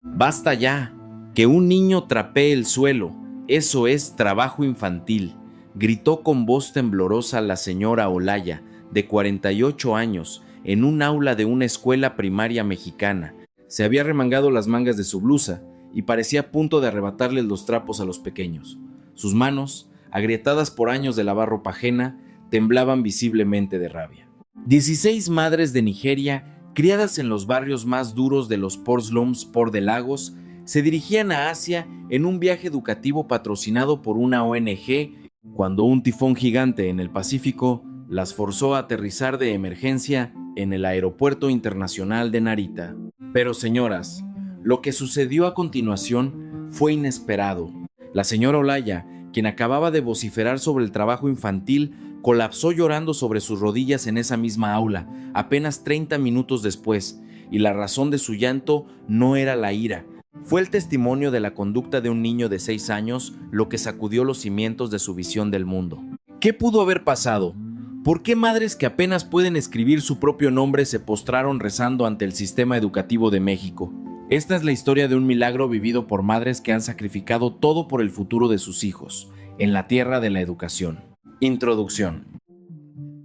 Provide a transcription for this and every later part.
Basta ya, que un niño trapee el suelo, eso es trabajo infantil, gritó con voz temblorosa la señora Olaya, de 48 años, en un aula de una escuela primaria mexicana. Se había remangado las mangas de su blusa y parecía a punto de arrebatarles los trapos a los pequeños. Sus manos, agrietadas por años de lavar ropa ajena, temblaban visiblemente de rabia. 16 madres de Nigeria, criadas en los barrios más duros de los Port Slums Port de Lagos, se dirigían a Asia en un viaje educativo patrocinado por una ONG cuando un tifón gigante en el Pacífico las forzó a aterrizar de emergencia en el Aeropuerto Internacional de Narita. Pero señoras, lo que sucedió a continuación fue inesperado. La señora Olaya, quien acababa de vociferar sobre el trabajo infantil, colapsó llorando sobre sus rodillas en esa misma aula, apenas 30 minutos después, y la razón de su llanto no era la ira. Fue el testimonio de la conducta de un niño de 6 años lo que sacudió los cimientos de su visión del mundo. ¿Qué pudo haber pasado? ¿Por qué madres que apenas pueden escribir su propio nombre se postraron rezando ante el sistema educativo de México? Esta es la historia de un milagro vivido por madres que han sacrificado todo por el futuro de sus hijos, en la tierra de la educación. Introducción.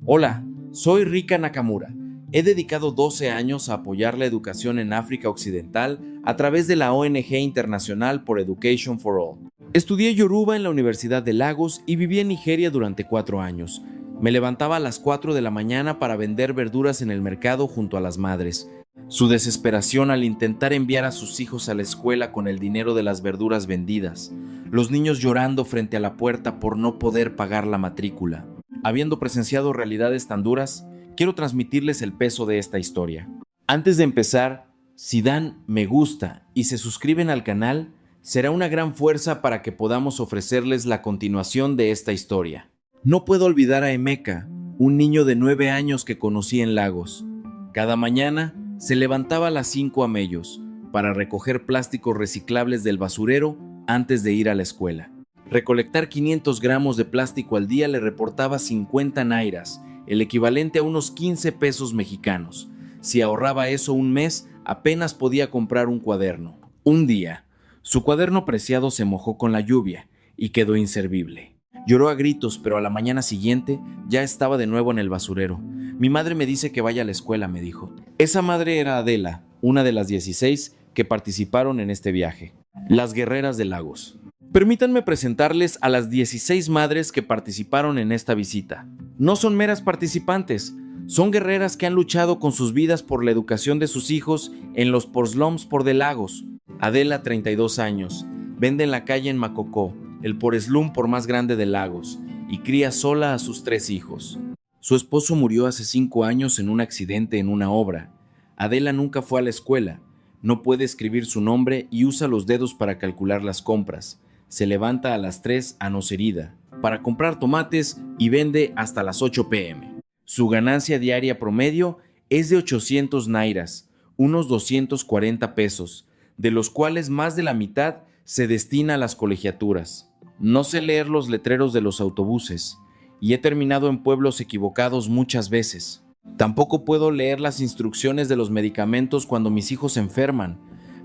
Hola, soy Rika Nakamura. He dedicado 12 años a apoyar la educación en África Occidental a través de la ONG Internacional for Education for All. Estudié Yoruba en la Universidad de Lagos y viví en Nigeria durante 4 años. Me levantaba a las 4 de la mañana para vender verduras en el mercado junto a las madres. Su desesperación al intentar enviar a sus hijos a la escuela con el dinero de las verduras vendidas. Los niños llorando frente a la puerta por no poder pagar la matrícula. Habiendo presenciado realidades tan duras, quiero transmitirles el peso de esta historia. Antes de empezar, si dan me gusta y se suscriben al canal, será una gran fuerza para que podamos ofrecerles la continuación de esta historia. No puedo olvidar a Emeka, un niño de 9 años que conocí en Lagos. Cada mañana se levantaba a las 5 a.m. para recoger plásticos reciclables del basurero antes de ir a la escuela. Recolectar 500 gramos de plástico al día le reportaba 50 nairas, el equivalente a unos 15 pesos mexicanos. Si ahorraba eso un mes, apenas podía comprar un cuaderno. Un día, su cuaderno preciado se mojó con la lluvia y quedó inservible. Lloró a gritos, pero a la mañana siguiente ya estaba de nuevo en el basurero. Mi madre me dice que vaya a la escuela, me dijo. Esa madre era Adela, una de las 16 que participaron en este viaje. Las guerreras de Lagos. Permítanme presentarles a las 16 madres que participaron en esta visita. No son meras participantes, son guerreras que han luchado con sus vidas por la educación de sus hijos en los Port Slums Port de Lagos. Adela, 32 años, vende en la calle en Macocó, el Port Slum por más grande de Lagos, y cría sola a sus 3 hijos. Su esposo murió hace 5 años en un accidente en una obra. Adela nunca fue a la escuela, no puede escribir su nombre y usa los dedos para calcular las compras. Se levanta a las 3 a nos herida para comprar tomates y vende hasta las 8 p.m. Su ganancia diaria promedio es de 800 nairas, unos 240 pesos, de los cuales más de la mitad se destina a las colegiaturas. No sé leer los letreros de los autobuses y he terminado en pueblos equivocados muchas veces. Tampoco puedo leer las instrucciones de los medicamentos cuando mis hijos se enferman,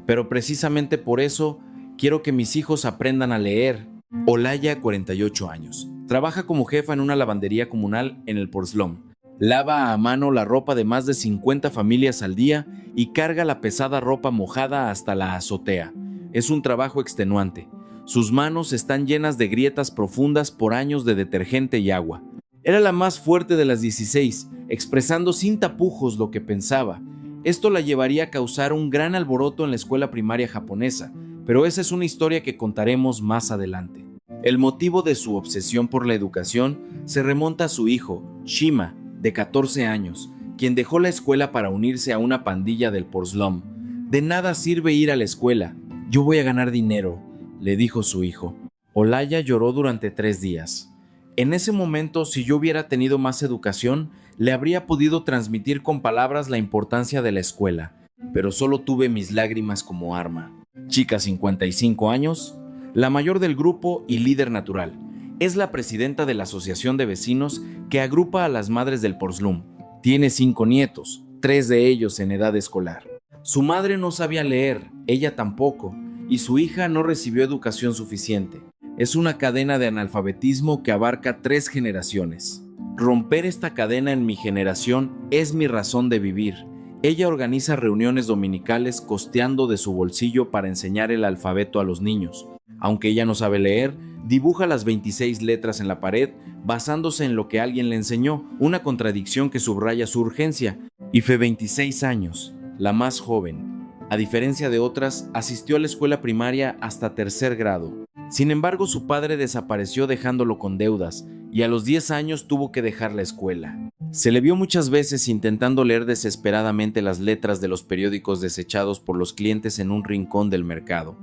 pero precisamente por eso quiero que mis hijos aprendan a leer. Olaya, 48 años. Trabaja como jefa en una lavandería comunal en el Port Slum. Lava a mano la ropa de más de 50 familias al día y carga la pesada ropa mojada hasta la azotea. Es un trabajo extenuante. Sus manos están llenas de grietas profundas por años de detergente y agua. Era la más fuerte de las 16, expresando sin tapujos lo que pensaba. Esto la llevaría a causar un gran alboroto en la escuela primaria japonesa, pero esa es una historia que contaremos más adelante. El motivo de su obsesión por la educación se remonta a su hijo, Shima, de 14 años, quien dejó la escuela para unirse a una pandilla del Port Slum. De nada sirve ir a la escuela, yo voy a ganar dinero, le dijo su hijo. Olaya lloró durante 3 días. En ese momento, si yo hubiera tenido más educación, le habría podido transmitir con palabras la importancia de la escuela, pero solo tuve mis lágrimas como arma. Chica, 55 años, la mayor del grupo y líder natural. Es la presidenta de la asociación de vecinos que agrupa a las madres del Port Slum. Tiene 5 nietos, 3 de ellos en edad escolar. Su madre no sabía leer, ella tampoco, y su hija no recibió educación suficiente. Es una cadena de analfabetismo que abarca 3 generaciones. Romper esta cadena en mi generación es mi razón de vivir. Ella organiza reuniones dominicales costeando de su bolsillo para enseñar el alfabeto a los niños. Aunque ella no sabe leer, dibuja las 26 letras en la pared basándose en lo que alguien le enseñó, una contradicción que subraya su urgencia. Ife, 26 años, la más joven. A diferencia de otras, asistió a la escuela primaria hasta 3er grado. Sin embargo, su padre desapareció dejándolo con deudas y a los 10 años tuvo que dejar la escuela. Se le vio muchas veces intentando leer desesperadamente las letras de los periódicos desechados por los clientes en un rincón del mercado.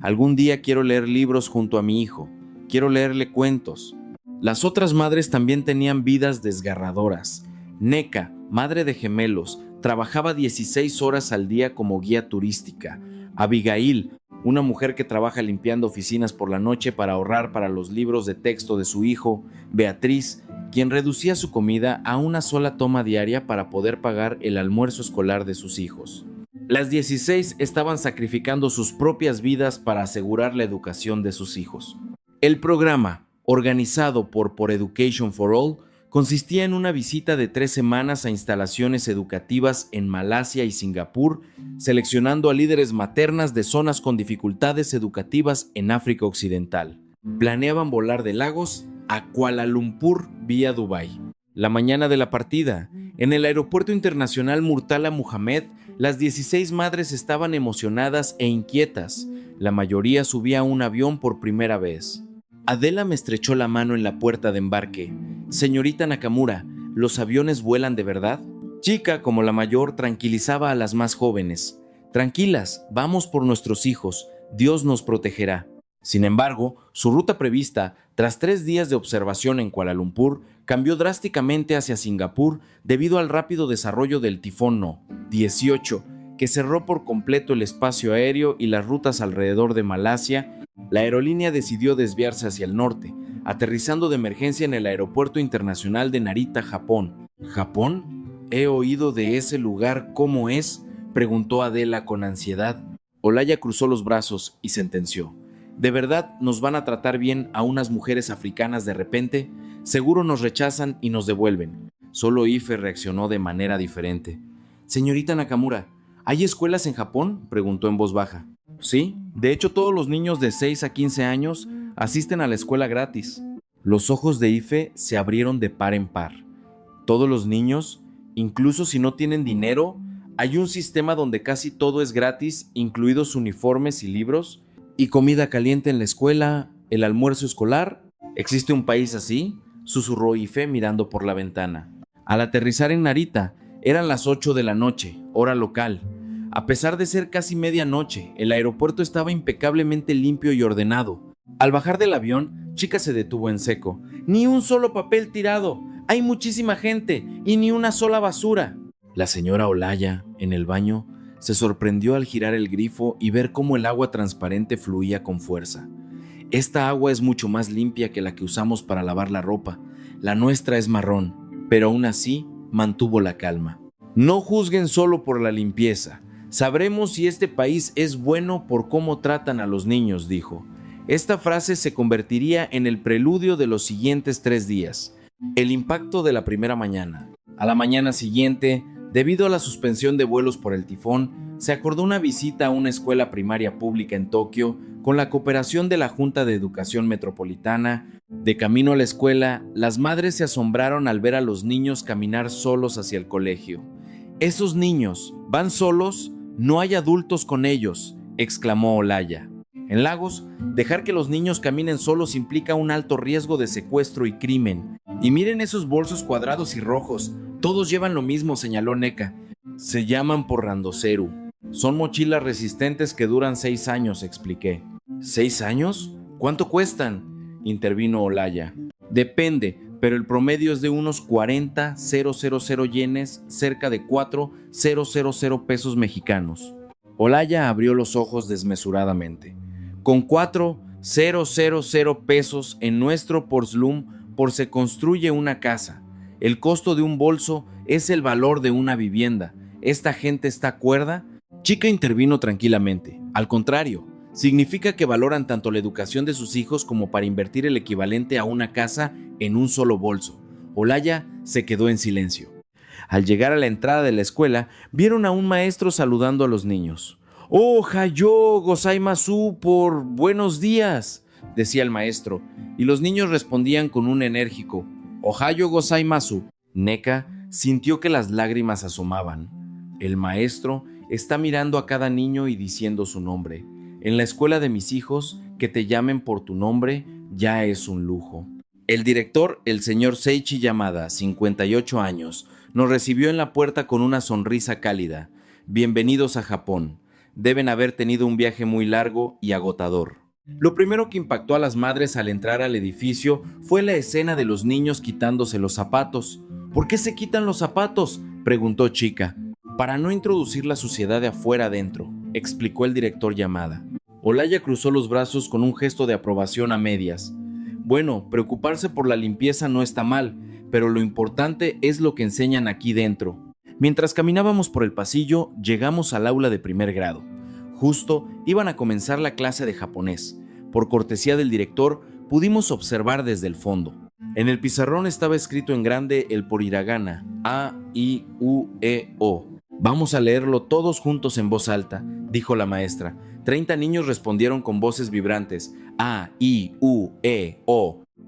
Algún día quiero leer libros junto a mi hijo, quiero leerle cuentos. Las otras madres también tenían vidas desgarradoras. Neca, madre de gemelos, trabajaba 16 horas al día como guía turística. Abigail, una mujer que trabaja limpiando oficinas por la noche para ahorrar para los libros de texto de su hijo. Beatriz, quien reducía su comida a una sola toma diaria para poder pagar el almuerzo escolar de sus hijos. Las 16 estaban sacrificando sus propias vidas para asegurar la educación de sus hijos. El programa, organizado por Education for All, consistía en una visita de 3 semanas a instalaciones educativas en Malasia y Singapur, seleccionando a líderes maternas de zonas con dificultades educativas en África Occidental. Planeaban volar de Lagos a Kuala Lumpur vía Dubái. La mañana de la partida, en el Aeropuerto Internacional Murtala Muhammed, las 16 madres estaban emocionadas e inquietas. La mayoría subía a un avión por primera vez. Adela me estrechó la mano en la puerta de embarque. Señorita Nakamura, ¿los aviones vuelan de verdad? Chica, como la mayor, tranquilizaba a las más jóvenes. Tranquilas, vamos por nuestros hijos, Dios nos protegerá. Sin embargo, su ruta prevista, tras 3 días de observación en Kuala Lumpur, cambió drásticamente hacia Singapur debido al rápido desarrollo del tifón No. 18, que cerró por completo el espacio aéreo y las rutas alrededor de Malasia. La aerolínea decidió desviarse hacia el norte, aterrizando de emergencia en el Aeropuerto Internacional de Narita, Japón. ¿Japón? ¿He oído de ese lugar cómo es?, preguntó Adela con ansiedad. Olaya cruzó los brazos y sentenció. ¿De verdad nos van a tratar bien a unas mujeres africanas de repente? Seguro nos rechazan y nos devuelven. Solo Ife reaccionó de manera diferente. Señorita Nakamura, ¿hay escuelas en Japón?, preguntó en voz baja. Sí, de hecho todos los niños de 6 a 15 años asisten a la escuela gratis. Los ojos de Ife se abrieron de par en par. Todos los niños, incluso si no tienen dinero, hay un sistema donde casi todo es gratis, incluidos uniformes y libros, y comida caliente en la escuela, el almuerzo escolar. ¿Existe un país así?, susurró Ife mirando por la ventana. Al aterrizar en Narita, eran las 8 de la noche, hora local. A pesar de ser casi medianoche, el aeropuerto estaba impecablemente limpio y ordenado. Al bajar del avión, Chica se detuvo en seco. ¡Ni un solo papel tirado! ¡Hay muchísima gente! ¡Y ni una sola basura! La señora Olaya, en el baño, se sorprendió al girar el grifo y ver cómo el agua transparente fluía con fuerza. Esta agua es mucho más limpia que la que usamos para lavar la ropa. La nuestra es marrón, pero aún así mantuvo la calma. No juzguen solo por la limpieza. Sabremos si este país es bueno por cómo tratan a los niños, dijo. Esta frase se convertiría en el preludio de los siguientes 3 días. El impacto de la primera mañana. A la mañana siguiente, debido a la suspensión de vuelos por el tifón, se acordó una visita a una escuela primaria pública en Tokio con la cooperación de la Junta de Educación Metropolitana. De camino a la escuela, las madres se asombraron al ver a los niños caminar solos hacia el colegio. «¿Esos niños van solos? No hay adultos con ellos», exclamó Olaya. En Lagos, dejar que los niños caminen solos implica un alto riesgo de secuestro y crimen. Y miren esos bolsos cuadrados y rojos. Todos llevan lo mismo, señaló Neca. Se llaman porrandoceru. Son mochilas resistentes que duran 6 años, expliqué. ¿6 años? ¿Cuánto cuestan?, intervino Olaya. Depende, pero el promedio es de unos 40,000 yenes, cerca de 4,000 pesos mexicanos. Olaya abrió los ojos desmesuradamente. Con 4,000 pesos en nuestro Porslum se construye una casa. El costo de un bolso es el valor de una vivienda. ¿Esta gente está cuerda? Chika intervino tranquilamente. Al contrario, significa que valoran tanto la educación de sus hijos como para invertir el equivalente a una casa en un solo bolso. Olaya se quedó en silencio. Al llegar a la entrada de la escuela, vieron a un maestro saludando a los niños. «Ohayo gozaimasu por buenos días», decía el maestro, y los niños respondían con un enérgico «Ohayo gozaimasu». Neka sintió que las lágrimas asomaban. El maestro está mirando a cada niño y diciendo su nombre. En la escuela de mis hijos, que te llamen por tu nombre ya es un lujo. El director, el señor Seichi Yamada, 58 años, nos recibió en la puerta con una sonrisa cálida. Bienvenidos a Japón. Deben haber tenido un viaje muy largo y agotador. Lo primero que impactó a las madres al entrar al edificio fue la escena de los niños quitándose los zapatos. ¿Por qué se quitan los zapatos?, preguntó Chika. Para no introducir la suciedad de afuera adentro, explicó el director Yamada. Olaya cruzó los brazos con un gesto de aprobación a medias. Bueno, preocuparse por la limpieza no está mal, pero lo importante es lo que enseñan aquí dentro. Mientras caminábamos por el pasillo, llegamos al aula de primer grado. Justo iban a comenzar la clase de japonés. Por cortesía del director, pudimos observar desde el fondo. En el pizarrón estaba escrito en grande el por hiragana, A-I-U-E-O. Vamos a leerlo todos juntos en voz alta, dijo la maestra. 30 niños respondieron con voces vibrantes, A-I-U-E-O.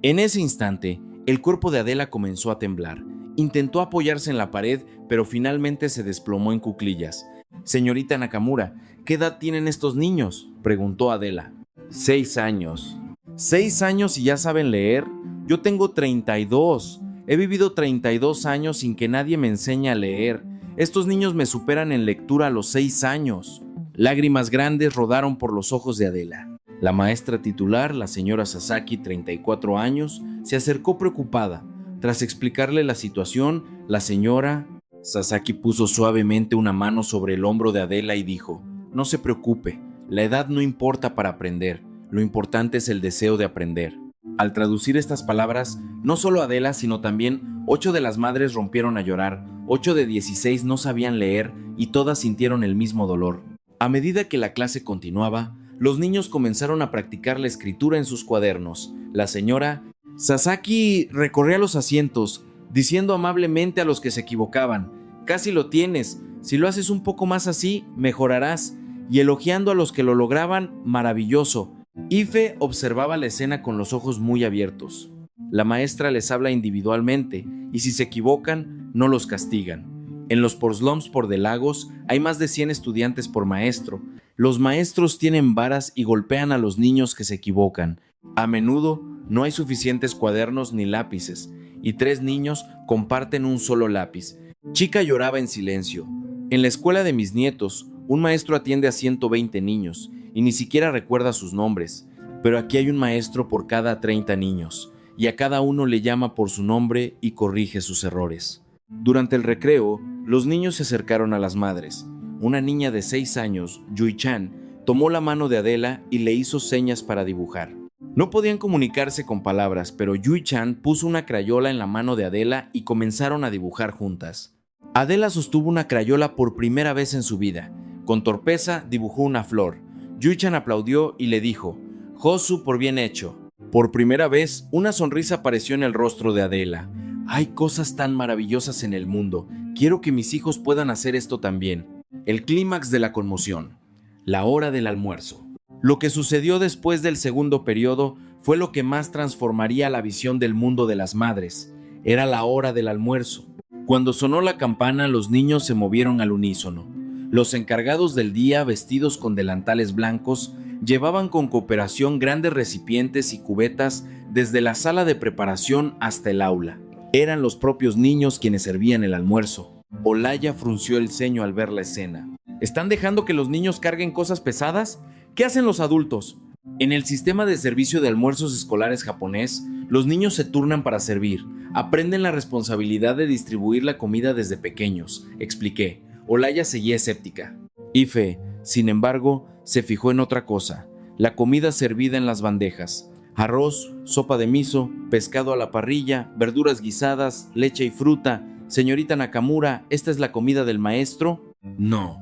En ese instante, el cuerpo de Adela comenzó a temblar. Intentó apoyarse en la pared, pero finalmente se desplomó en cuclillas. Señorita Nakamura, ¿qué edad tienen estos niños?, preguntó Adela. 6 años. ¿6 años y ya saben leer? Yo tengo 32. He vivido 32 años sin que nadie me enseñe a leer. Estos niños me superan en lectura a los 6 años. Lágrimas grandes rodaron por los ojos de Adela. La maestra titular, la señora Sasaki, 34 años, se acercó preocupada. Tras explicarle la situación, la señora Sasaki puso suavemente una mano sobre el hombro de Adela y dijo: «No se preocupe, la edad no importa para aprender, lo importante es el deseo de aprender». Al traducir estas palabras, no solo Adela, sino también 8 de las madres rompieron a llorar, 8 de 16 no sabían leer y todas sintieron el mismo dolor. A medida que la clase continuaba, los niños comenzaron a practicar la escritura en sus cuadernos. La señora Sasaki recorría los asientos, diciendo amablemente a los que se equivocaban: «Casi lo tienes, si lo haces un poco más así, mejorarás», y elogiando a los que lo lograban: «Maravilloso». Ife observaba la escena con los ojos muy abiertos. La maestra les habla individualmente y si se equivocan, no los castigan. En los porslums por de Lagos hay más de 100 estudiantes por maestro. Los maestros tienen varas y golpean a los niños que se equivocan. A menudo no hay suficientes cuadernos ni lápices y 3 niños comparten un solo lápiz. Chika lloraba en silencio. En la escuela de mis nietos, un maestro atiende a 120 niños y ni siquiera recuerda sus nombres, pero aquí hay un maestro por cada 30 niños, y a cada uno le llama por su nombre y corrige sus errores. Durante el recreo, los niños se acercaron a las madres. Una niña de 6 años, Yui-chan, tomó la mano de Adela y le hizo señas para dibujar. No podían comunicarse con palabras, pero Yui-chan puso una crayola en la mano de Adela y comenzaron a dibujar juntas. Adela sostuvo una crayola por primera vez en su vida. Con torpeza dibujó una flor. Yui-chan aplaudió y le dijo: «Josu, por bien hecho». Por primera vez, una sonrisa apareció en el rostro de Adela. «Hay cosas tan maravillosas en el mundo. Quiero que mis hijos puedan hacer esto también». El clímax de la conmoción. La hora del almuerzo. Lo que sucedió después del segundo periodo fue lo que más transformaría la visión del mundo de las madres. Era la hora del almuerzo. Cuando sonó la campana, los niños se movieron al unísono. Los encargados del día, vestidos con delantales blancos, llevaban con cooperación grandes recipientes y cubetas desde la sala de preparación hasta el aula. Eran los propios niños quienes servían el almuerzo. Olaya frunció el ceño al ver la escena. ¿Están dejando que los niños carguen cosas pesadas? ¿Qué hacen los adultos? En el sistema de servicio de almuerzos escolares japonés, los niños se turnan para servir. Aprenden la responsabilidad de distribuir la comida desde pequeños, expliqué. Olaya seguía escéptica. Ife, sin embargo, se fijó en otra cosa: la comida servida en las bandejas. Arroz, sopa de miso, pescado a la parrilla, verduras guisadas, leche y fruta. Señorita Nakamura, ¿esta es la comida del maestro? No.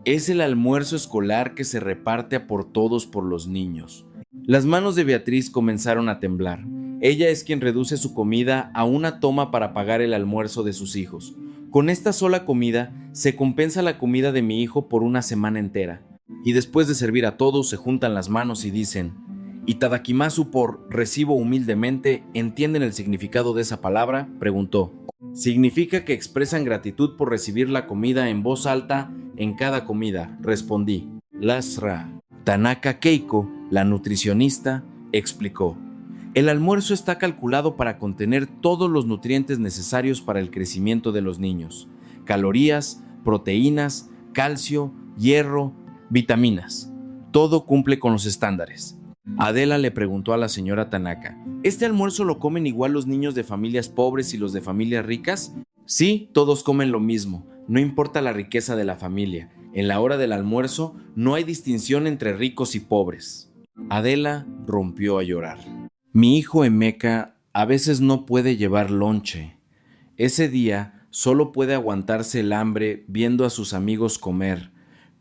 Es el almuerzo escolar que se reparte a por todos por los niños. Las manos de Beatriz comenzaron a temblar. Ella es quien reduce su comida a una toma para pagar el almuerzo de sus hijos. Con esta sola comida se compensa la comida de mi hijo por una semana entera. Y después de servir a todos se juntan las manos y dicen: Itadakimasu por recibo humildemente. ¿Entienden el significado de esa palabra?, preguntó. Significa que expresan gratitud por recibir la comida en voz alta en cada comida, respondí. Lasra. Tanaka Keiko, la nutricionista, explicó: el almuerzo está calculado para contener todos los nutrientes necesarios para el crecimiento de los niños: calorías, proteínas, calcio, hierro, vitaminas. Todo cumple con los estándares. Adela le preguntó a la señora Tanaka: ¿este almuerzo lo comen igual los niños de familias pobres y los de familias ricas? Sí, todos comen lo mismo, no importa la riqueza de la familia. En la hora del almuerzo no hay distinción entre ricos y pobres. Adela rompió a llorar. Mi hijo Emeka a veces no puede llevar lonche. Ese día solo puede aguantarse el hambre viendo a sus amigos comer,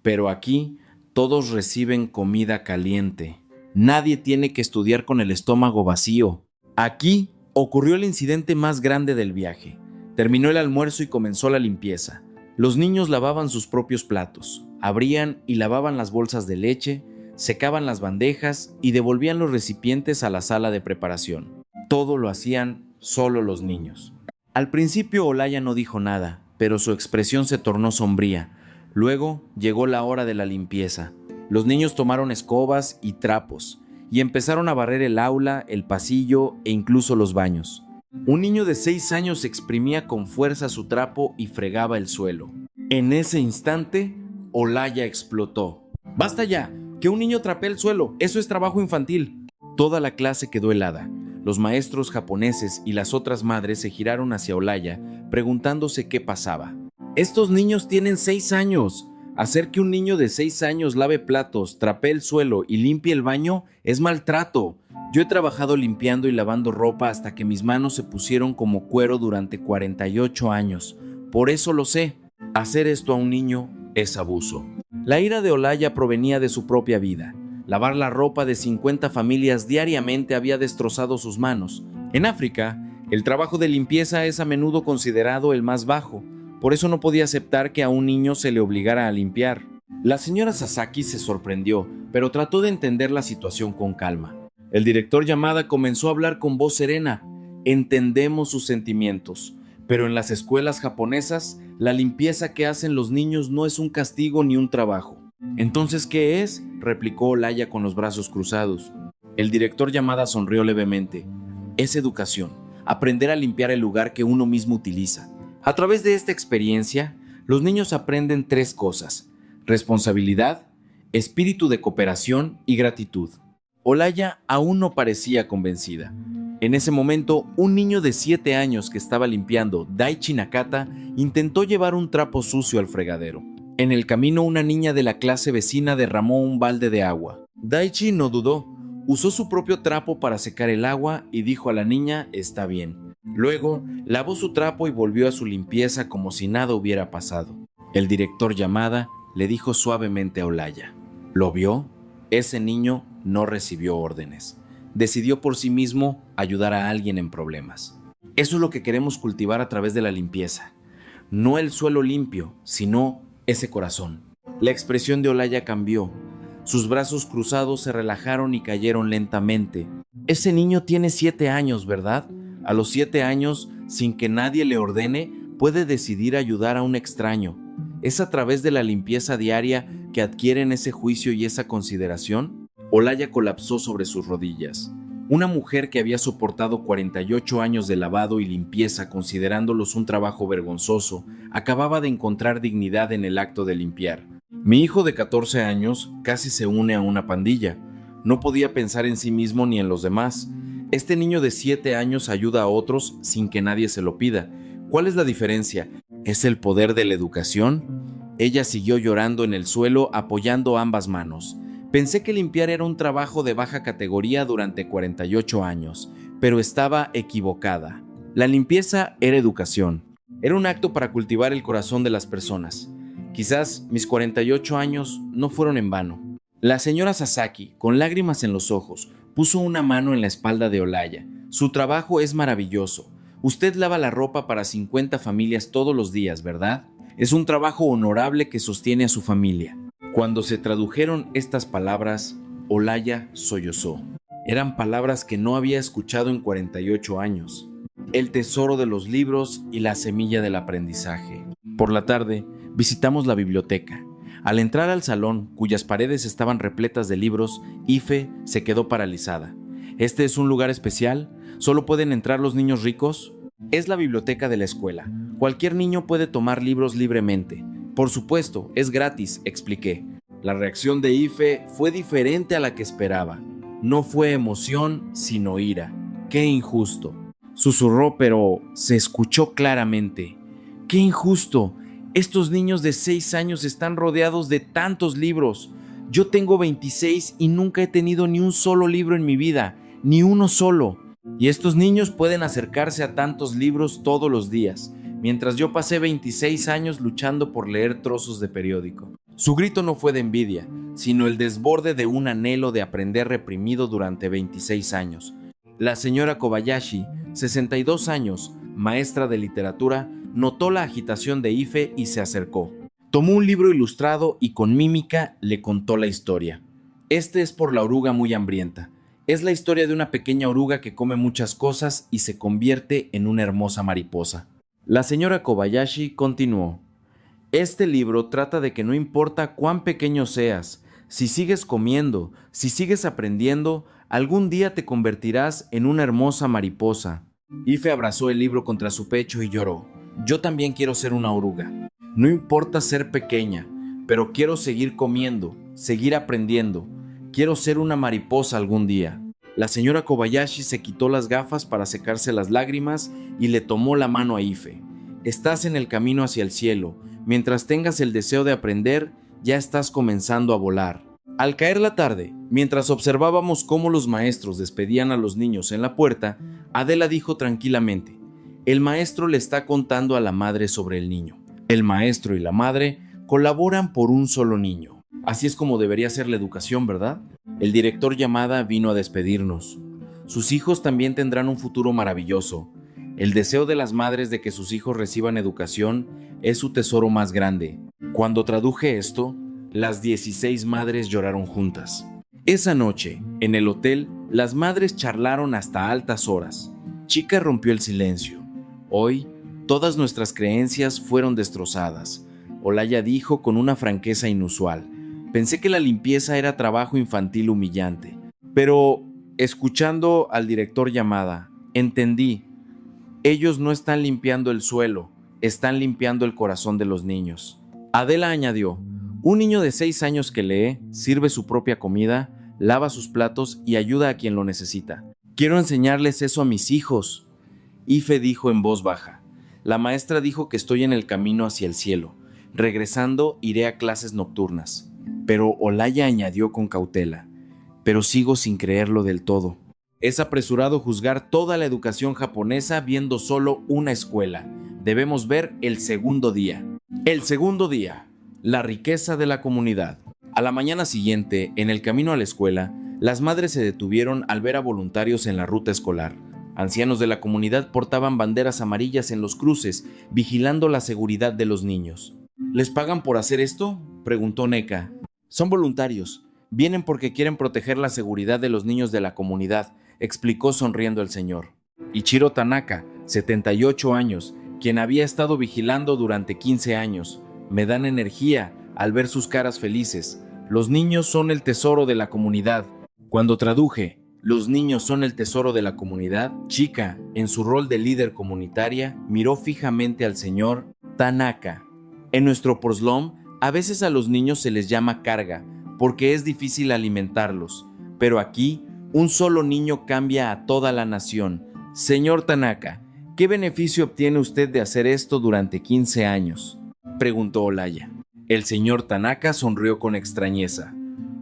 pero aquí todos reciben comida caliente. Nadie tiene que estudiar con el estómago vacío. Aquí ocurrió el incidente más grande del viaje. Terminó el almuerzo y comenzó la limpieza. Los niños lavaban sus propios platos, abrían y lavaban las bolsas de leche, secaban las bandejas y devolvían los recipientes a la sala de preparación. Todo lo hacían solo los niños. Al principio Olaya no dijo nada, pero su expresión se tornó sombría. Luego llegó la hora de la limpieza. Los niños tomaron escobas y trapos y empezaron a barrer el aula, el pasillo e incluso los baños. Un niño de 6 años exprimía con fuerza su trapo y fregaba el suelo. En ese instante, Olaya explotó. ¡Basta ya! ¡Que un niño trapee el suelo! ¡Eso es trabajo infantil! Toda la clase quedó helada. Los maestros japoneses y las otras madres se giraron hacia Olaya, preguntándose qué pasaba. ¡Estos niños tienen 6 años! Hacer que un niño de 6 años lave platos, trapee el suelo y limpie el baño es maltrato. Yo he trabajado limpiando y lavando ropa hasta que mis manos se pusieron como cuero durante 48 años. Por eso lo sé. Hacer esto a un niño es abuso. La ira de Olaya provenía de su propia vida. Lavar la ropa de 50 familias diariamente había destrozado sus manos. En África, el trabajo de limpieza es a menudo considerado el más bajo. Por eso no podía aceptar que a un niño se le obligara a limpiar. La señora Sasaki se sorprendió, pero trató de entender la situación con calma. El director Yamada comenzó a hablar con voz serena. Entendemos sus sentimientos, pero en las escuelas japonesas, la limpieza que hacen los niños no es un castigo ni un trabajo. ¿Entonces qué es?, replicó Olaya con los brazos cruzados. El director Yamada sonrió levemente. Es educación, aprender a limpiar el lugar que uno mismo utiliza. A través de esta experiencia, los niños aprenden 3 cosas: responsabilidad, espíritu de cooperación y gratitud. Olaya aún no parecía convencida. En ese momento, un niño de 7 años que estaba limpiando, Daichi Nakata, intentó llevar un trapo sucio al fregadero. En el camino, una niña de la clase vecina derramó un balde de agua. Daichi no dudó. Usó su propio trapo para secar el agua y dijo a la niña: está bien. Luego, lavó su trapo y volvió a su limpieza como si nada hubiera pasado. El director Yamada le dijo suavemente a Olaya: ¿lo vio? Ese niño no recibió órdenes. Decidió por sí mismo ayudar a alguien en problemas. Eso es lo que queremos cultivar a través de la limpieza. No el suelo limpio, sino ese corazón. La expresión de Olaya cambió. Sus brazos cruzados se relajaron y cayeron lentamente. Ese niño tiene 7 años, ¿verdad? A los 7 años, sin que nadie le ordene, puede decidir ayudar a un extraño. ¿Es a través de la limpieza diaria que adquieren ese juicio y esa consideración? Olaya colapsó sobre sus rodillas. Una mujer que había soportado 48 años de lavado y limpieza considerándolos un trabajo vergonzoso, acababa de encontrar dignidad en el acto de limpiar. Mi hijo de 14 años casi se une a una pandilla. No podía pensar en sí mismo ni en los demás. Este niño de 7 años ayuda a otros sin que nadie se lo pida. ¿Cuál es la diferencia? ¿Es el poder de la educación? Ella siguió llorando en el suelo apoyando ambas manos. Pensé que limpiar era un trabajo de baja categoría durante 48 años, pero estaba equivocada. La limpieza era educación. Era un acto para cultivar el corazón de las personas. Quizás mis 48 años no fueron en vano. La señora Sasaki, con lágrimas en los ojos, puso una mano en la espalda de Olaya. Su trabajo es maravilloso. Usted lava la ropa para 50 familias todos los días, ¿verdad? Es un trabajo honorable que sostiene a su familia. Cuando se tradujeron estas palabras, Olaya sollozó. Eran palabras que no había escuchado en 48 años. El tesoro de los libros y la semilla del aprendizaje. Por la tarde, visitamos la biblioteca. Al entrar al salón, cuyas paredes estaban repletas de libros, Ife se quedó paralizada. ¿Este es un lugar especial? ¿Solo pueden entrar los niños ricos? Es la biblioteca de la escuela. Cualquier niño puede tomar libros libremente. Por supuesto, es gratis, expliqué. La reacción de Ife fue diferente a la que esperaba. No fue emoción, sino ira. ¡Qué injusto! Susurró, pero se escuchó claramente. ¡Qué injusto! Estos niños de 6 años están rodeados de tantos libros. Yo tengo 26 y nunca he tenido ni un solo libro en mi vida, ni uno solo. Y estos niños pueden acercarse a tantos libros todos los días, mientras yo pasé 26 años luchando por leer trozos de periódico. Su grito no fue de envidia, sino el desborde de un anhelo de aprender reprimido durante 26 años. La señora Kobayashi, 62 años, maestra de literatura, notó la agitación de Ife y se acercó. Tomó un libro ilustrado y con mímica le contó la historia. Este es por la oruga muy hambrienta. Es la historia de una pequeña oruga que come muchas cosas y se convierte en una hermosa mariposa. La señora Kobayashi continuó. Este libro trata de que no importa cuán pequeño seas, si sigues comiendo, si sigues aprendiendo, algún día te convertirás en una hermosa mariposa. Ife abrazó el libro contra su pecho y lloró. Yo también quiero ser una oruga. No importa ser pequeña, pero quiero seguir comiendo, seguir aprendiendo. Quiero ser una mariposa algún día. La señora Kobayashi se quitó las gafas para secarse las lágrimas y le tomó la mano a Ife. Estás en el camino hacia el cielo. Mientras tengas el deseo de aprender, ya estás comenzando a volar. Al caer la tarde, mientras observábamos cómo los maestros despedían a los niños en la puerta, Adela dijo tranquilamente, el maestro le está contando a la madre sobre el niño. El maestro y la madre colaboran por un solo niño. Así es como debería ser la educación, ¿verdad? El director Yamada vino a despedirnos. Sus hijos también tendrán un futuro maravilloso. El deseo de las madres de que sus hijos reciban educación es su tesoro más grande. Cuando traduje esto, las 16 madres lloraron juntas. Esa noche, en el hotel, las madres charlaron hasta altas horas. Chica rompió el silencio. Hoy, todas nuestras creencias fueron destrozadas. Olaya dijo con una franqueza inusual. Pensé que la limpieza era trabajo infantil humillante. Pero, escuchando al director Yamada, entendí. Ellos no están limpiando el suelo, están limpiando el corazón de los niños. Adela añadió, un niño de 6 años que lee, sirve su propia comida, lava sus platos y ayuda a quien lo necesita. Quiero enseñarles eso a mis hijos. Ife dijo en voz baja. La maestra dijo que estoy en el camino hacia el cielo. Regresando, iré a clases nocturnas. Pero Olaya añadió con cautela. Pero sigo sin creerlo del todo. Es apresurado juzgar toda la educación japonesa viendo solo una escuela. Debemos ver el segundo día. El segundo día. La riqueza de la comunidad. A la mañana siguiente, en el camino a la escuela, las madres se detuvieron al ver a voluntarios en la ruta escolar. Ancianos de la comunidad portaban banderas amarillas en los cruces, vigilando la seguridad de los niños. ¿Les pagan por hacer esto?, preguntó Neka. Son voluntarios. Vienen porque quieren proteger la seguridad de los niños de la comunidad, explicó sonriendo el señor. Ichiro Tanaka, 78 años, quien había estado vigilando durante 15 años. Me dan energía al ver sus caras felices. Los niños son el tesoro de la comunidad. Cuando traduje, los niños son el tesoro de la comunidad, Chica, en su rol de líder comunitaria, miró fijamente al señor Tanaka. En nuestro Porslom, a veces a los niños se les llama carga, porque es difícil alimentarlos. Pero aquí, un solo niño cambia a toda la nación. Señor Tanaka, ¿qué beneficio obtiene usted de hacer esto durante 15 años? Preguntó Olaya. El señor Tanaka sonrió con extrañeza.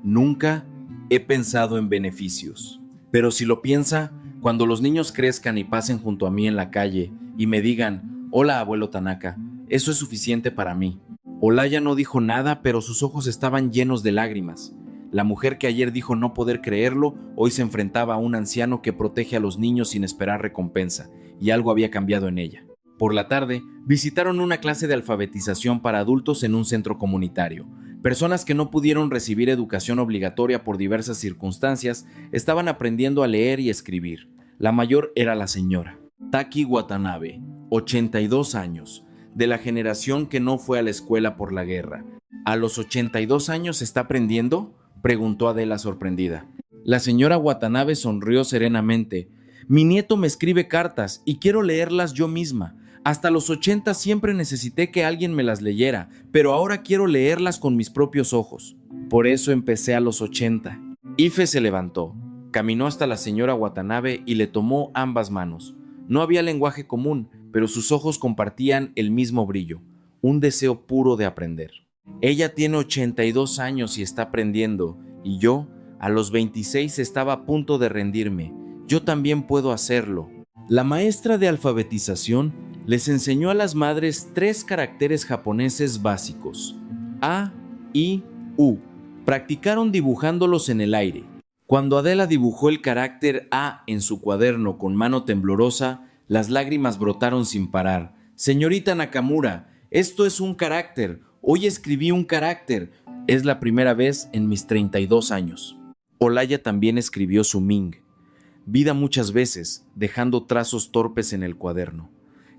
Nunca he pensado en beneficios. Pero si lo piensa, cuando los niños crezcan y pasen junto a mí en la calle y me digan, hola abuelo Tanaka, eso es suficiente para mí. Olaya no dijo nada, pero sus ojos estaban llenos de lágrimas. La mujer que ayer dijo no poder creerlo, hoy se enfrentaba a un anciano que protege a los niños sin esperar recompensa, y algo había cambiado en ella. Por la tarde, visitaron una clase de alfabetización para adultos en un centro comunitario. Personas que no pudieron recibir educación obligatoria por diversas circunstancias estaban aprendiendo a leer y escribir. La mayor era la señora Taki Watanabe, 82 años, de la generación que no fue a la escuela por la guerra. ¿A los 82 años está aprendiendo?, preguntó Adela sorprendida. La señora Watanabe sonrió serenamente. Mi nieto me escribe cartas y quiero leerlas yo misma. Hasta los 80 siempre necesité que alguien me las leyera, pero ahora quiero leerlas con mis propios ojos. Por eso empecé a los 80. Ife se levantó, caminó hasta la señora Watanabe y le tomó ambas manos. No había lenguaje común, pero sus ojos compartían el mismo brillo, un deseo puro de aprender. Ella tiene 82 años y está aprendiendo, y yo, a los 26, estaba a punto de rendirme. Yo también puedo hacerlo. La maestra de alfabetización les enseñó a las madres 3 caracteres japoneses básicos: A, I, U. Practicaron dibujándolos en el aire. Cuando Adela dibujó el carácter A en su cuaderno con mano temblorosa, las lágrimas brotaron sin parar. Señorita Nakamura, esto es un carácter. Hoy escribí un carácter. Es la primera vez en mis 32 años. Olaya también escribió su Ming. Vida muchas veces, dejando trazos torpes en el cuaderno.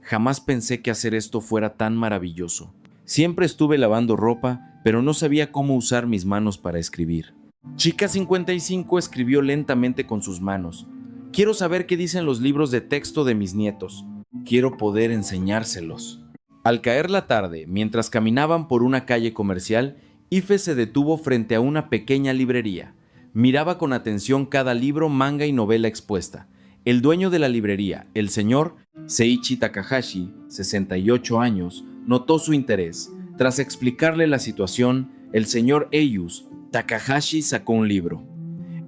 Jamás pensé que hacer esto fuera tan maravilloso. Siempre estuve lavando ropa, pero no sabía cómo usar mis manos para escribir. Chica 55 escribió lentamente con sus manos. Quiero saber qué dicen los libros de texto de mis nietos. Quiero poder enseñárselos. Al caer la tarde, mientras caminaban por una calle comercial, Ife se detuvo frente a una pequeña librería. Miraba con atención cada libro, manga y novela expuesta. El dueño de la librería, el señor Seiichi Takahashi, 68 años, notó su interés. Tras explicarle la situación, el señor Eius Takahashi sacó un libro.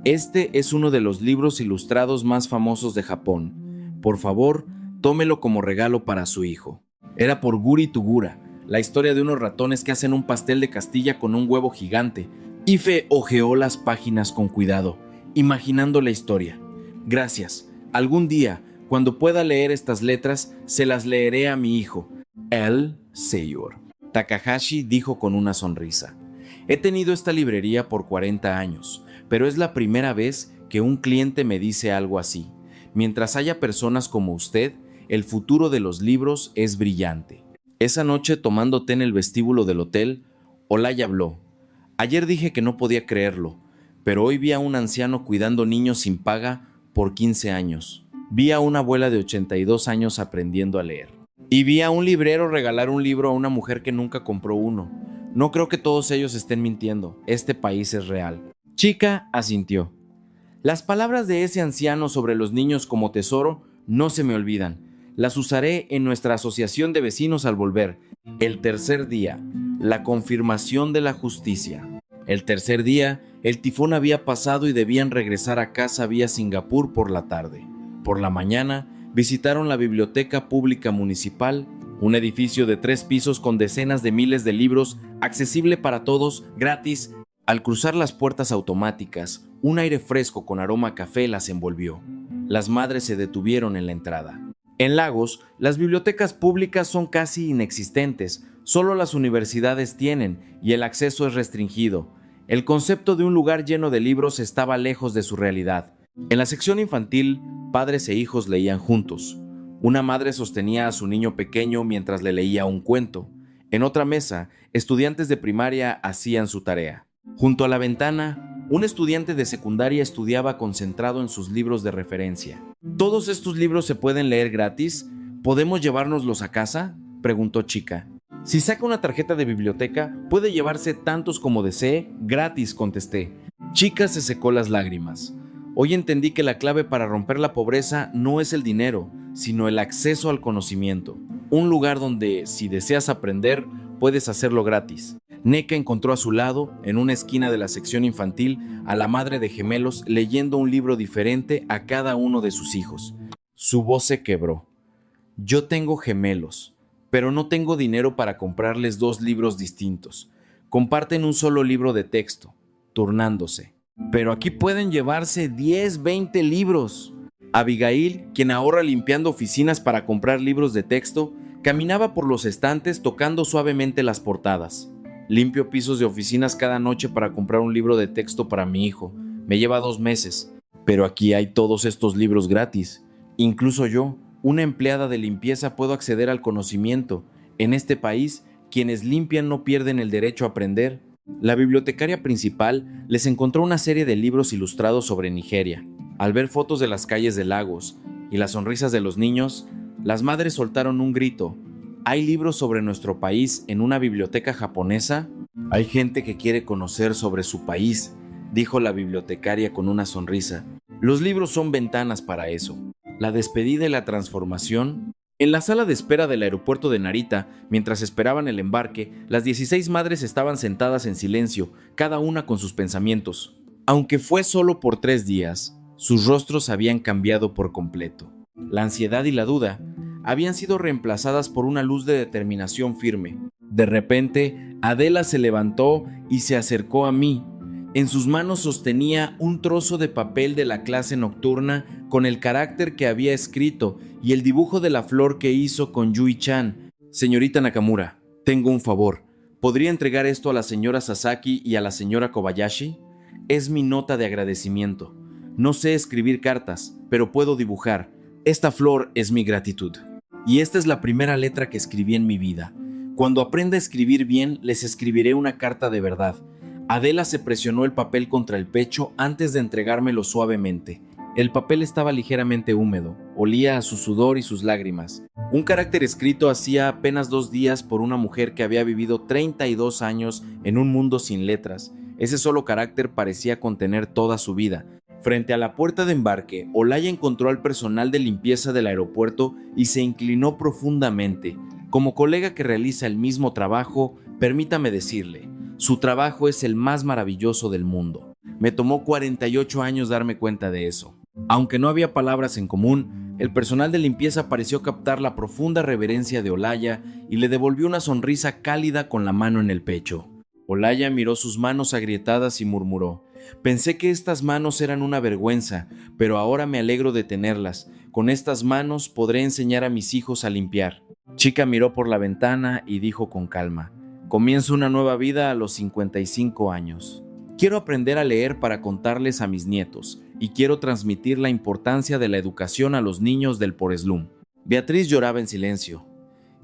Este es uno de los libros ilustrados más famosos de Japón. Por favor, tómelo como regalo para su hijo. Era por Guri Tugura, la historia de unos ratones que hacen un pastel de Castilla con un huevo gigante. Ife hojeó las páginas con cuidado, imaginando la historia. Gracias. Algún día, cuando pueda leer estas letras, se las leeré a mi hijo. El Señor. Takahashi dijo con una sonrisa. He tenido esta librería por 40 años, pero es la primera vez que un cliente me dice algo así. Mientras haya personas como usted, el futuro de los libros es brillante. Esa noche, tomando té en el vestíbulo del hotel, Olaya habló. Ayer dije que no podía creerlo, pero hoy vi a un anciano cuidando niños sin paga por 15 años. Vi a una abuela de 82 años aprendiendo a leer. Y vi a un librero regalar un libro a una mujer que nunca compró uno. No creo que todos ellos estén mintiendo. Este país es real. Chica asintió. Las palabras de ese anciano sobre los niños como tesoro no se me olvidan. Las usaré en nuestra asociación de vecinos al volver. El tercer día, la confirmación de la justicia. El tercer día, el tifón había pasado y debían regresar a casa vía Singapur por la tarde. Por la mañana, visitaron la Biblioteca Pública Municipal, un edificio de 3 pisos con decenas de miles de libros, accesible para todos, gratis. Al cruzar las puertas automáticas, un aire fresco con aroma a café las envolvió. Las madres se detuvieron en la entrada. En Lagos, las bibliotecas públicas son casi inexistentes, solo las universidades tienen y el acceso es restringido. El concepto de un lugar lleno de libros estaba lejos de su realidad. En la sección infantil, padres e hijos leían juntos. Una madre sostenía a su niño pequeño mientras le leía un cuento. En otra mesa, estudiantes de primaria hacían su tarea. Junto a la ventana, un estudiante de secundaria estudiaba concentrado en sus libros de referencia. ¿Todos estos libros se pueden leer gratis? ¿Podemos llevárnoslos a casa?, preguntó Chica. Si saca una tarjeta de biblioteca, puede llevarse tantos como desee, gratis, contesté. Chica se secó las lágrimas. Hoy entendí que la clave para romper la pobreza no es el dinero, sino el acceso al conocimiento. Un lugar donde, si deseas aprender, puedes hacerlo gratis. Neka encontró a su lado, en una esquina de la sección infantil, a la madre de gemelos leyendo un libro diferente a cada uno de sus hijos. Su voz se quebró. Yo tengo gemelos. pero no tengo dinero para comprarles 2 libros distintos. Comparten un solo libro de texto, turnándose. Pero aquí pueden llevarse 10, 20 libros. Abigail, quien ahorra limpiando oficinas para comprar libros de texto, caminaba por los estantes tocando suavemente las portadas. Limpio pisos de oficinas cada noche para comprar un libro de texto para mi hijo. Me lleva 2 meses. Pero aquí hay todos estos libros gratis. Incluso yo, una empleada de limpieza, puedo acceder al conocimiento. En este país, quienes limpian no pierden el derecho a aprender. La bibliotecaria principal les encontró una serie de libros ilustrados sobre Nigeria. Al ver fotos de las calles de Lagos y las sonrisas de los niños, las madres soltaron un grito. ¿Hay libros sobre nuestro país en una biblioteca japonesa? Hay gente que quiere conocer sobre su país, dijo la bibliotecaria con una sonrisa. Los libros son ventanas para eso. La despedida y la transformación. En la sala de espera del aeropuerto de Narita, mientras esperaban el embarque, las 16 madres estaban sentadas en silencio, cada una con sus pensamientos. Aunque fue solo por 3 días, sus rostros habían cambiado por completo. La ansiedad y la duda habían sido reemplazadas por una luz de determinación firme. De repente, Adela se levantó y se acercó a mí. En sus manos sostenía un trozo de papel de la clase nocturna con el carácter que había escrito y el dibujo de la flor que hizo con Yui-chan. Señorita Nakamura, tengo un favor. ¿Podría entregar esto a la señora Sasaki y a la señora Kobayashi? Es mi nota de agradecimiento. No sé escribir cartas, pero puedo dibujar. Esta flor es mi gratitud. Y esta es la primera letra que escribí en mi vida. Cuando aprenda a escribir bien, les escribiré una carta de verdad. Adela se presionó el papel contra el pecho antes de entregármelo suavemente. El papel estaba ligeramente húmedo, olía a su sudor y sus lágrimas. Un carácter escrito hacía apenas 2 días por una mujer que había vivido 32 años en un mundo sin letras. Ese solo carácter parecía contener toda su vida. Frente a la puerta de embarque, Olaya encontró al personal de limpieza del aeropuerto y se inclinó profundamente. Como colega que realiza el mismo trabajo, permítame decirle, su trabajo es el más maravilloso del mundo. Me tomó 48 años darme cuenta de eso. Aunque no había palabras en común, el personal de limpieza pareció captar la profunda reverencia de Olaya y le devolvió una sonrisa cálida con la mano en el pecho. Olaya miró sus manos agrietadas y murmuró: pensé que estas manos eran una vergüenza, pero ahora me alegro de tenerlas. Con estas manos podré enseñar a mis hijos a limpiar. Chica miró por la ventana y dijo con calma: comienzo una nueva vida a los 55 años. Quiero aprender a leer para contarles a mis nietos, y quiero transmitir la importancia de la educación a los niños del Por-Slum. Beatriz lloraba en silencio.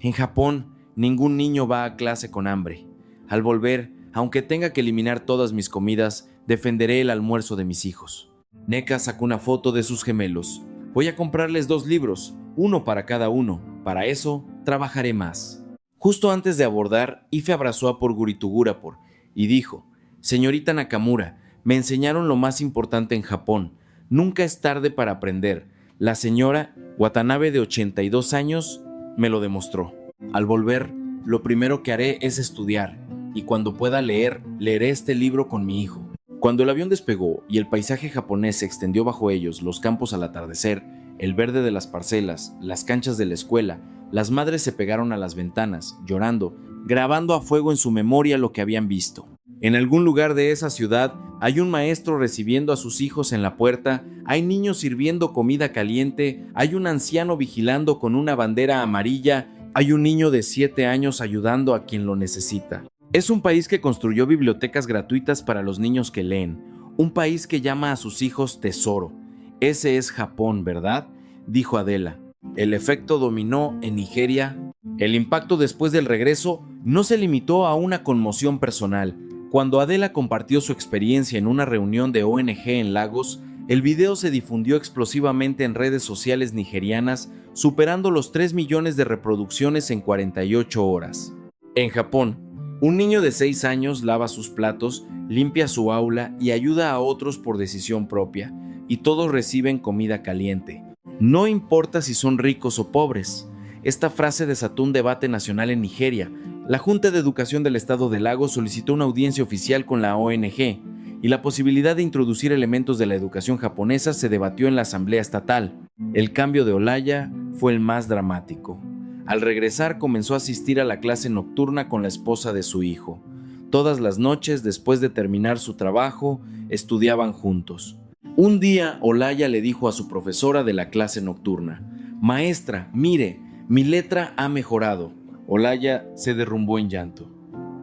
En Japón, ningún niño va a clase con hambre. Al volver, aunque tenga que eliminar todas mis comidas, defenderé el almuerzo de mis hijos. Neka sacó una foto de sus gemelos. Voy a comprarles 2 libros, uno para cada uno. Para eso, trabajaré más. Justo antes de abordar, Ife abrazó a Porguritugurapor y dijo: señorita Nakamura, me enseñaron lo más importante en Japón. Nunca es tarde para aprender. La señora Watanabe, de 82 años, me lo demostró. Al volver, lo primero que haré es estudiar, y cuando pueda leer, leeré este libro con mi hijo. Cuando el avión despegó y el paisaje japonés se extendió bajo ellos, los campos al atardecer, el verde de las parcelas, las canchas de la escuela, las madres se pegaron a las ventanas, llorando, grabando a fuego en su memoria lo que habían visto. En algún lugar de esa ciudad hay un maestro recibiendo a sus hijos en la puerta, hay niños sirviendo comida caliente, hay un anciano vigilando con una bandera amarilla, hay un niño de 7 años ayudando a quien lo necesita. Es un país que construyó bibliotecas gratuitas para los niños que leen, un país que llama a sus hijos tesoro. Ese es Japón, ¿verdad?, dijo Adela. El efecto dominó en Nigeria. El impacto después del regreso no se limitó a una conmoción personal. Cuando Adela compartió su experiencia en una reunión de ONG en Lagos, el video se difundió explosivamente en redes sociales nigerianas, superando los 3 millones de reproducciones en 48 horas. En Japón, un niño de 6 años lava sus platos, limpia su aula y ayuda a otros por decisión propia, y todos reciben comida caliente. No importa si son ricos o pobres. Esta frase desató un debate nacional en Nigeria. La Junta de Educación del Estado de Lagos solicitó una audiencia oficial con la ONG, y la posibilidad de introducir elementos de la educación japonesa se debatió en la Asamblea Estatal. El cambio de Olaya fue el más dramático. Al regresar comenzó a asistir a la clase nocturna con la esposa de su hijo. Todas las noches, después de terminar su trabajo, estudiaban juntos. Un día, Olaya le dijo a su profesora de la clase nocturna: «Maestra, mire, mi letra ha mejorado». Olaya se derrumbó en llanto.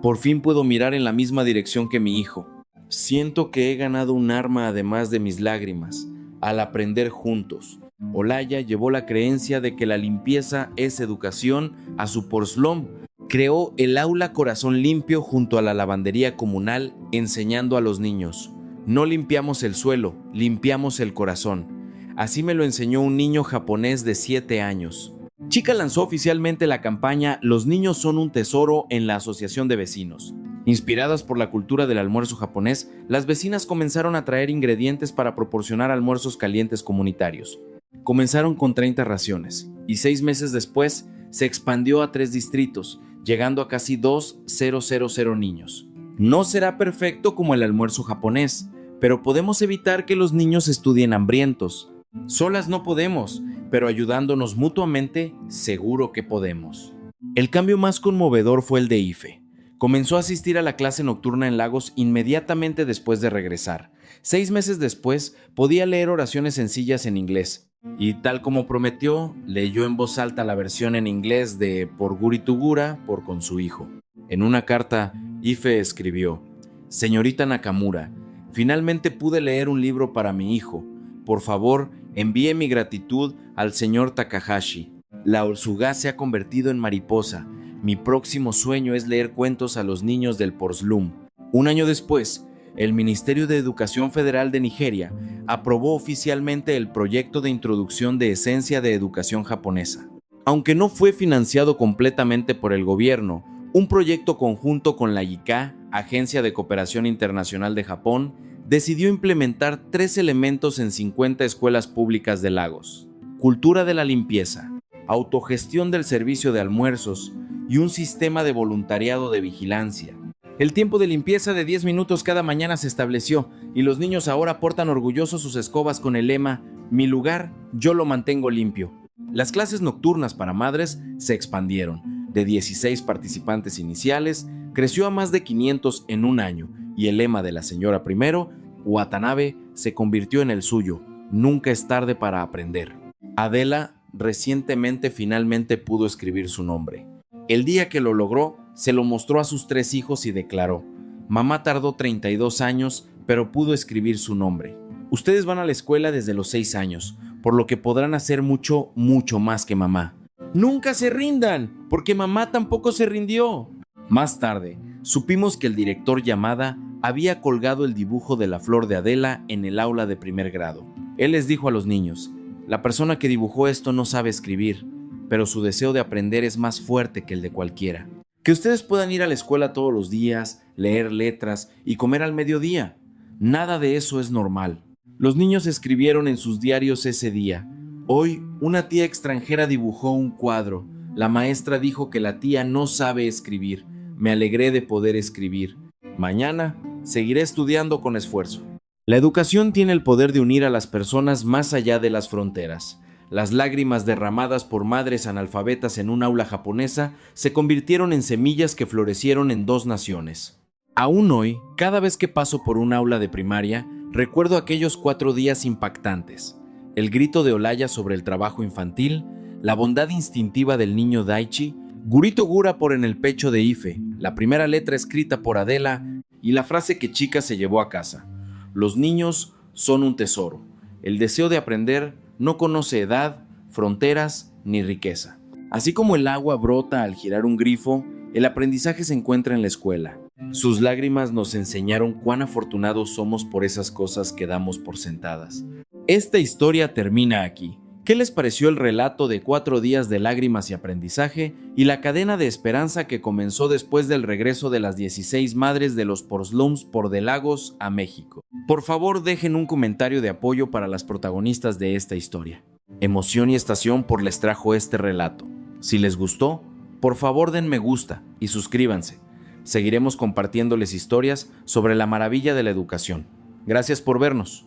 «Por fin puedo mirar en la misma dirección que mi hijo. Siento que he ganado un arma además de mis lágrimas, al aprender juntos». Olaya llevó la creencia de que la limpieza es educación a su Porslom. Creó el aula Corazón Limpio junto a la lavandería comunal, enseñando a los niños: no limpiamos el suelo, limpiamos el corazón. Así me lo enseñó un niño japonés de 7 años. Chika lanzó oficialmente la campaña Los niños son un tesoro en la Asociación de Vecinos. Inspiradas por la cultura del almuerzo japonés, las vecinas comenzaron a traer ingredientes para proporcionar almuerzos calientes comunitarios. Comenzaron con 30 raciones y 6 meses después se expandió a 3 distritos, llegando a casi 2,000 niños. No será perfecto como el almuerzo japonés, pero podemos evitar que los niños estudien hambrientos. Solas no podemos, pero ayudándonos mutuamente, seguro que podemos. El cambio más conmovedor fue el de Ife. Comenzó a asistir a la clase nocturna en Lagos inmediatamente después de regresar. 6 meses después, podía leer oraciones sencillas en inglés. Y tal como prometió, leyó en voz alta la versión en inglés de Por Guri Tugura por con su hijo. En una carta, Ife escribió: «Señorita Nakamura, finalmente pude leer un libro para mi hijo. Por favor, envíe mi gratitud al señor Takahashi. La Orsuga se ha convertido en mariposa. Mi próximo sueño es leer cuentos a los niños del Porslum». Un año después, el Ministerio de Educación Federal de Nigeria aprobó oficialmente el proyecto de introducción de esencia de educación japonesa. Aunque no fue financiado completamente por el gobierno, un proyecto conjunto con la JICA, Agencia de Cooperación Internacional de Japón, decidió implementar 3 elementos en 50 escuelas públicas de Lagos: cultura de la limpieza, autogestión del servicio de almuerzos y un sistema de voluntariado de vigilancia. El tiempo de limpieza de 10 minutos cada mañana se estableció y los niños ahora portan orgullosos sus escobas con el lema: «Mi lugar, yo lo mantengo limpio». Las clases nocturnas para madres se expandieron. De 16 participantes iniciales, creció a más de 500 en un año y el lema de la señora primero, Watanabe, se convirtió en el suyo: «Nunca es tarde para aprender». Adela recientemente finalmente pudo escribir su nombre. El día que lo logró, se lo mostró a sus 3 hijos y declaró: «Mamá tardó 32 años, pero pudo escribir su nombre. Ustedes van a la escuela desde los 6 años, por lo que podrán hacer mucho, mucho más que mamá. Nunca se rindan, porque mamá tampoco se rindió». Más tarde, supimos que el director Yamada había colgado el dibujo de la flor de Adela en el aula de primer grado. Él les dijo a los niños: «La persona que dibujó esto no sabe escribir, pero su deseo de aprender es más fuerte que el de cualquiera. Que ustedes puedan ir a la escuela todos los días, leer letras y comer al mediodía. Nada de eso es normal». Los niños escribieron en sus diarios ese día: «Hoy, una tía extranjera dibujó un cuadro. La maestra dijo que la tía no sabe escribir. Me alegré de poder escribir. Mañana seguiré estudiando con esfuerzo». La educación tiene el poder de unir a las personas más allá de las fronteras. Las lágrimas derramadas por madres analfabetas en un aula japonesa se convirtieron en semillas que florecieron en 2 naciones. Aún hoy, cada vez que paso por un aula de primaria, recuerdo aquellos 4 días impactantes: el grito de Olaya sobre el trabajo infantil, la bondad instintiva del niño Daichi, Guri Togura por en el pecho de Ife, la primera letra escrita por Adela y la frase que Chika se llevó a casa: «Los niños son un tesoro. El deseo de aprender no conoce edad, fronteras ni riqueza». Así como el agua brota al girar un grifo, el aprendizaje se encuentra en la escuela. Sus lágrimas nos enseñaron cuán afortunados somos por esas cosas que damos por sentadas. Esta historia termina aquí. ¿Qué les pareció el relato de 4 días de lágrimas y aprendizaje y la cadena de esperanza que comenzó después del regreso de las 16 madres de los Porslums por de Lagos a México? Por favor, dejen un comentario de apoyo para las protagonistas de esta historia. Emoción y Estación por les trajo este relato. Si les gustó, por favor den me gusta y suscríbanse. Seguiremos compartiéndoles historias sobre la maravilla de la educación. Gracias por vernos.